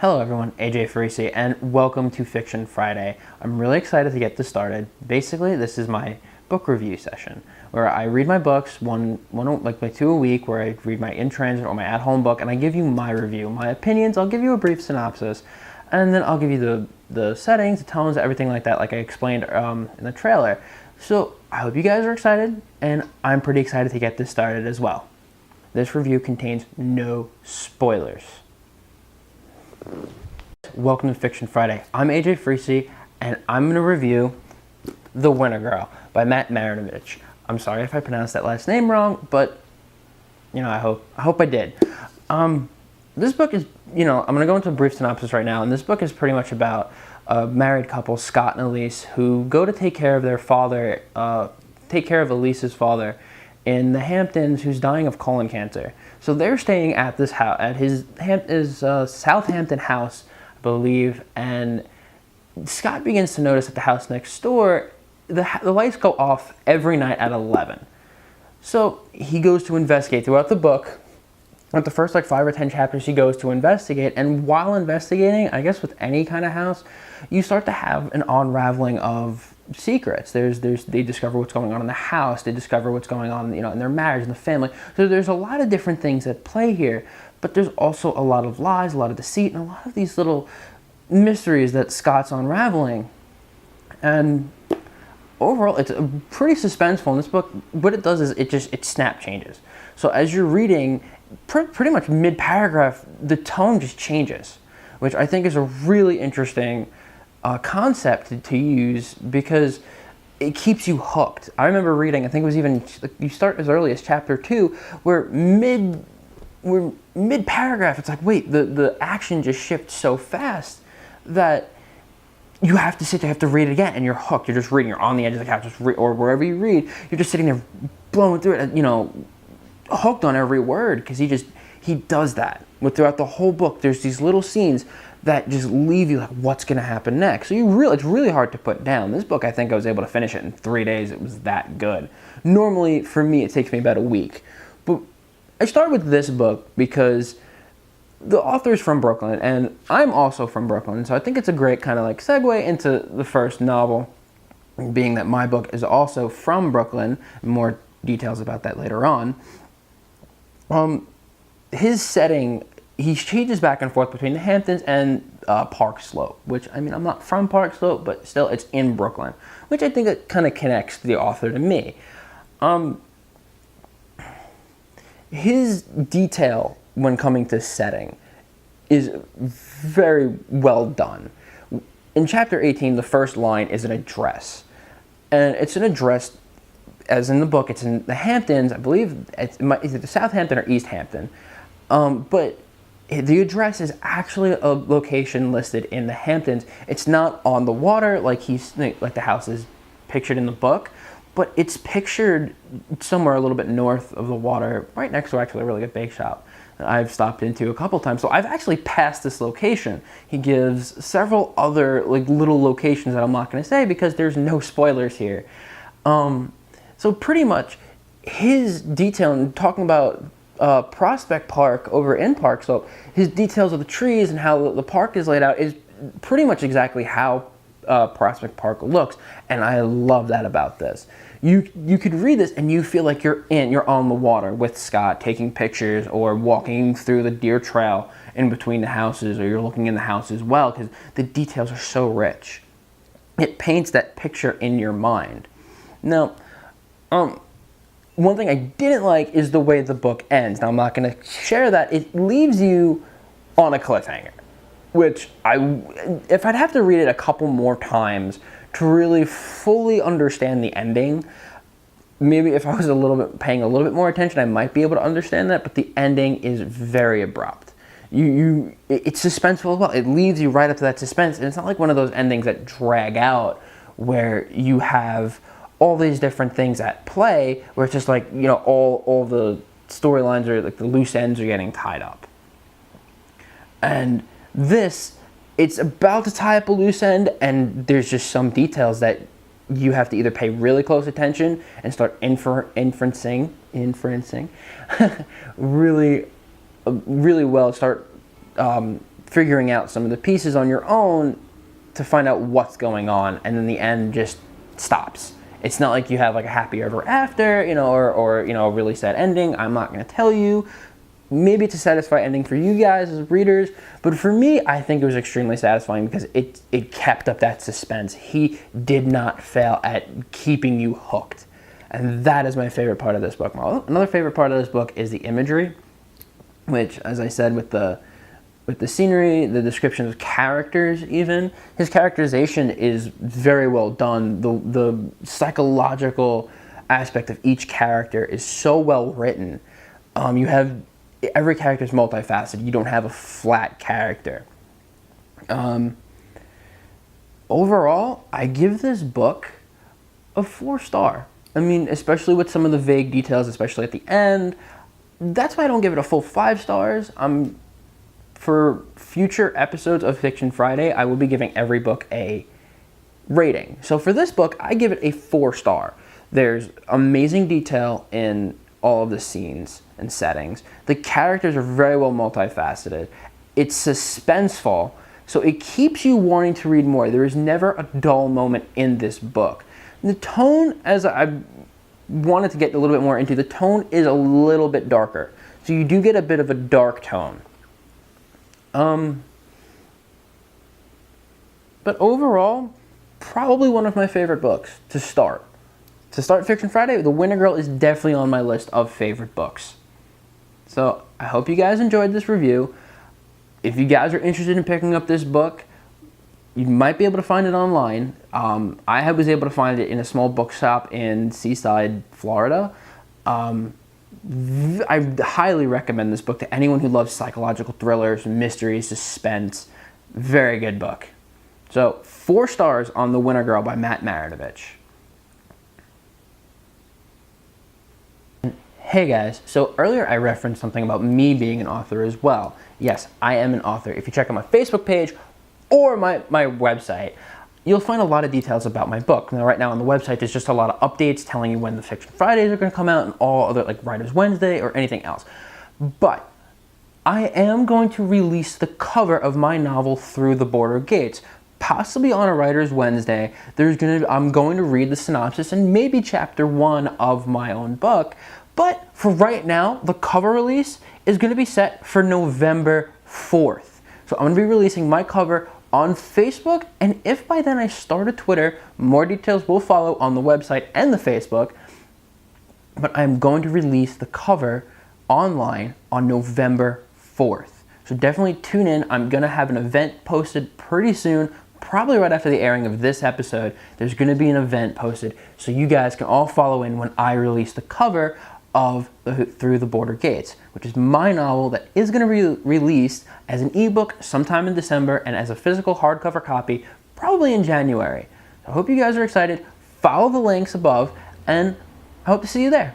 Hello everyone, AJ Forrisi, and welcome to Fiction Friday. I'm really excited to get this started. Basically, this is my book review session, where I read my books, like two a week, where I read my in-transit or my at-home book, and I give you my review, my opinions. I'll give you a brief synopsis, and then I'll give you the settings, the tones, everything like that, like I explained in the trailer. So I hope you guys are excited, and I'm pretty excited to get this started as well. This review contains no spoilers. Welcome to Fiction Friday. I'm AJ Forrisi, and I'm going to review The Winter Girl by Matt Marinovich. I'm sorry if I pronounced that last name wrong, but I hope I did. This book is, I'm going to go into a brief synopsis right now, and this book is pretty much about a married couple, Scott and Elise, who go to take care of their father, take care of Elise's father in the Hamptons, who's dying of colon cancer. So they're staying at this house, at his Southampton house, I believe, and Scott begins to notice at the house next door, the lights go off every night at 11. So he goes to investigate. Throughout the book, at the first 5 or 10 chapters, he goes to investigate, and while investigating, I guess with any kind of house, you start to have an unraveling of secrets. They discover what's going on in the house. They discover what's going on, in their marriage, in the family. So there's a lot of different things at play here, but there's also a lot of lies, a lot of deceit, and a lot of these little mysteries that Scott's unraveling. And overall, it's pretty suspenseful. In this book, what it does is it snap changes. So as you're reading, pretty much mid-paragraph, the tone just changes, which I think is a really interesting concept to use, because it keeps you hooked. I remember reading, I think it was even, you start as early as chapter 2, where mid-paragraph, it's like, wait, the action just shifts so fast that you have to sit there, you have to read it again, and you're hooked. You're just reading, you're on the edge of the couch, or wherever you read, you're just sitting there blowing through it, hooked on every word, because he does that. Throughout the whole book, there's these little scenes that just leave you like, what's going to happen next? So it's really hard to put down. This book, I think I was able to finish it in 3 days. It was that good. Normally, for me, it takes me about a week. But I started with this book because the author's from Brooklyn, and I'm also from Brooklyn. So I think it's a great kind of segue into the first novel, being that my book is also from Brooklyn. More details about that later on. His setting, he changes back and forth between the Hamptons and Park Slope, which, I'm not from Park Slope, but still it's in Brooklyn, which I think it kind of connects the author to me. His detail when coming to setting is very well done. In chapter 18, the first line is an address, and it's an address, as in the book, it's in the Hamptons. I believe it's either Southampton or East Hampton. But the address is actually a location listed in the Hamptons. It's not on the water like the house is pictured in the book, but it's pictured somewhere a little bit north of the water, right next to actually a really good bake shop that I've stopped into a couple times. So I've actually passed this location. He gives several other little locations that I'm not going to say because there's no spoilers here. So pretty much his detail in talking about Prospect Park over in Park Slope, his details of the trees and how the park is laid out is pretty much exactly how Prospect Park looks, and I love that about this. You could read this and you feel like you're on the water with Scott, taking pictures or walking through the deer trail in between the houses, or you're looking in the house as well, because the details are so rich. It paints that picture in your mind. Now, one thing I didn't like is the way the book ends. Now, I'm not going to share that. It leaves you on a cliffhanger, which if I'd have to read it a couple more times to really fully understand the ending, maybe if I was paying a little bit more attention, I might be able to understand that, but the ending is very abrupt. It's suspenseful as well. It leaves you right up to that suspense, and it's not like one of those endings that drag out where you have all these different things at play, where it's just all the storylines are the loose ends are getting tied up. And this, it's about to tie up a loose end, and there's just some details that you have to either pay really close attention and start inferencing really well, start figuring out some of the pieces on your own to find out what's going on, and then the end just stops. It's not like you have like a happy ever after, or a really sad ending. I'm not going to tell you. Maybe it's a satisfying ending for you guys as readers, but for me, I think it was extremely satisfying because it kept up that suspense. He did not fail at keeping you hooked, and that is my favorite part of this book. Another favorite part of this book is the imagery, which, as I said, with the scenery, the description of characters, even his characterization is very well done. The psychological aspect of each character is so well written. Every character is multifaceted. You don't have a flat character. Overall, I give this book a 4-star. I mean, especially with some of the vague details, especially at the end. That's why I don't give it a full 5 stars. For future episodes of Fiction Friday, I will be giving every book a rating. So for this book, I give it a 4-star. There's amazing detail in all of the scenes and settings. The characters are very well multifaceted. It's suspenseful, so it keeps you wanting to read more. There is never a dull moment in this book. The tone, as I wanted to get a little bit more into, the tone is a little bit darker. So you do get a bit of a dark tone. But overall, probably one of my favorite books to start. To start Fiction Friday, The Winter Girl is definitely on my list of favorite books. So I hope you guys enjoyed this review. If you guys are interested in picking up this book, you might be able to find it online. I was able to find it in a small bookshop in Seaside, Florida. I highly recommend this book to anyone who loves psychological thrillers, mysteries, suspense. Very good book. So 4 stars on The Winter Girl by Matt Marinovich. Hey guys, so earlier I referenced something about me being an author as well. Yes, I am an author. If you check out my Facebook page or my website, you'll find a lot of details about my book. Now, right now on the website, there's just a lot of updates telling you when the Fiction Fridays are going to come out and all other, like Writers Wednesday or anything else. But I am going to release the cover of my novel Through the Border Gates, possibly on a Writers Wednesday. I'm going to read the synopsis and maybe chapter 1 of my own book. But for right now, the cover release is going to be set for November 4th. So I'm going to be releasing my cover on Facebook, and if by then I start a Twitter, more details will follow on the website and the Facebook. But I'm going to release the cover online on November 4th. So definitely tune in. I'm going to have an event posted pretty soon, probably right after the airing of this episode. There's going to be an event posted, so you guys can all follow in when I release the cover of Through the Border Gates, which is my novel that is going to be released as an ebook sometime in December and as a physical hardcover copy probably in January. So I hope you guys are excited. Follow the links above, and I hope to see you there.